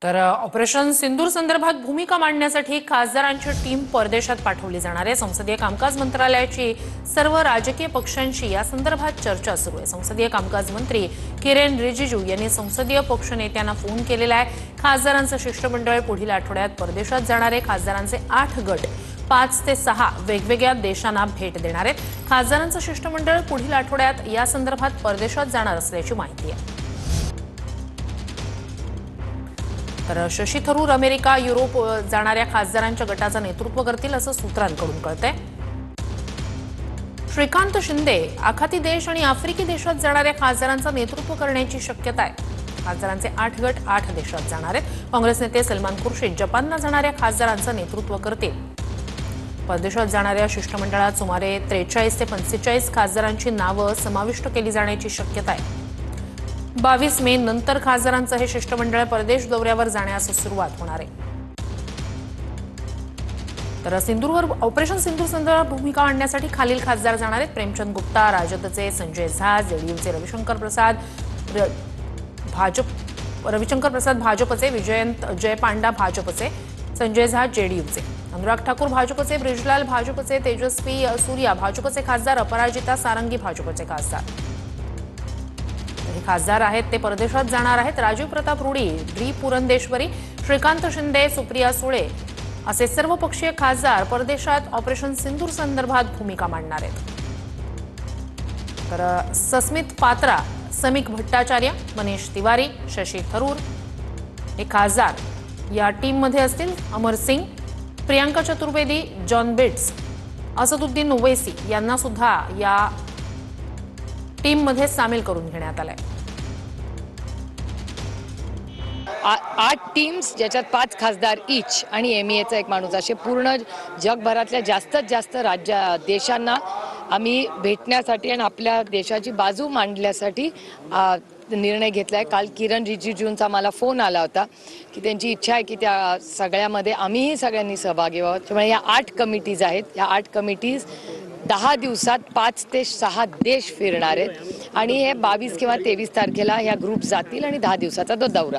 तर ऑपरेशन सिंदूर संदर्भात भूमिका मांडण्यासाठी खासदारांची टीम परदेशात पाठवली जाणार आहे। संसदीय कामकाज मंत्रालयाची सर्व राजकीय पक्षांशी या संदर्भात चर्चा सुरू आहे। संसदीय कामकाज मंत्री किरेन रिजिजू यांनी संसदीय पक्ष नेत्यांना फोन केलेला आहे। खासदारांचं शिष्टमंडळ पुढील आठवड्यात परदेशात जाणार आहे। खासदारांचे 8 गट 5 ते 6 वेगवेगळ्या देशांना भेट देणार आहेत। खासदारांचं शिष्टमंडळ पुढील आठवड्यात या संदर्भात परदेशात जाणार असल्याची माहिती आहे। तर शशी थरूर अमेरिका युरोप जाणाऱ्या खासदारांच्या गटाचं नेतृत्व करतील असं सूत्रांकडून कळतंय। श्रीकांत शिंदे आखाती देश आणि आफ्रिकी देशात जाणाऱ्या खासदारांचं नेतृत्व करण्याची शक्यता आहे। खासदारांचे 8 गट 8 देशात जाणार आहेत। काँग्रेस नेते सलमान खुर्शीद जपानला जाणाऱ्या खासदारांचं नेतृत्व करतील। परदेशात जाणाऱ्या शिष्टमंडळात सुमारे 43 ते 45 खासदारांची नावं समाविष्ट केली जाण्याची शक्यता आहे। 22 मे नंतर खासदारांचं हे शिष्टमंडळ परदेश दौऱ्यावर जाण्यास सुरुवात होणार आहे। तर ऑपरेशन सिंधूर संदर्भात भूमिका आणण्यासाठी खालील खासदार जाणार आहेत। प्रेमचंद गुप्ता राजदचे, संजय झा जेडीयूचे, रविशंकर प्रसाद भाजपचे, विजयंत जय पांडा भाजपचे, संजय झा जेडीयूचे, अनुराग ठाकूर भाजपचे, ब्रिजलाल भाजपचे, तेजस्वी सूर्या भाजपचे खासदार, अपराजिता सारंगी भाजपचे खासदार। हे खासदार आहेत ते परदेशात जाणार आहेत। राजीव प्रताप रूडी, डी पुरंदेश्वरी, श्रीकांत शिंदे, सुप्रिया सुळे असे सर्वपक्षीय खासदार परदेशात ऑपरेशन सिंधूर संदर्भात भूमिका मांडणार आहेत। तर सस्मित पात्रा, समीक भट्टाचार्य, मनीष तिवारी, शशी थरूर हे खासदार या टीममध्ये असतील। अमर सिंग, प्रियांका चतुर्वेदी, जॉन बिट्स, असदुद्दीन ओवैसी यांना सुद्धा या टीममध्ये सामील करून घेण्यात आलंय। 8 टीम्स ज्याच्यात 5 खासदार इच आणि एमईएचा एक माणूस असे पूर्ण जगभरातल्या जास्तीत जास्त देशांना आम्ही भेटण्यासाठी आणि आपल्या देशाची बाजू मांडण्यासाठी निर्णय घेतलाय। काल किरण रिजिजूंचा मला फोन आला होता की त्यांची इच्छा आहे की त्या सगळ्यामध्ये आम्हीही सगळ्यांनी सहभागी व्हावं। त्यामुळे या 8 कमिटीज आहेत। या 8 कमिटीज 10 दिवसात 5 ते 6 देश फिरणार आहेत आणि हे 22 किंवा 23 तारखेला ह्या ग्रुप जातील आणि 10 दिवसाचा तो दौरा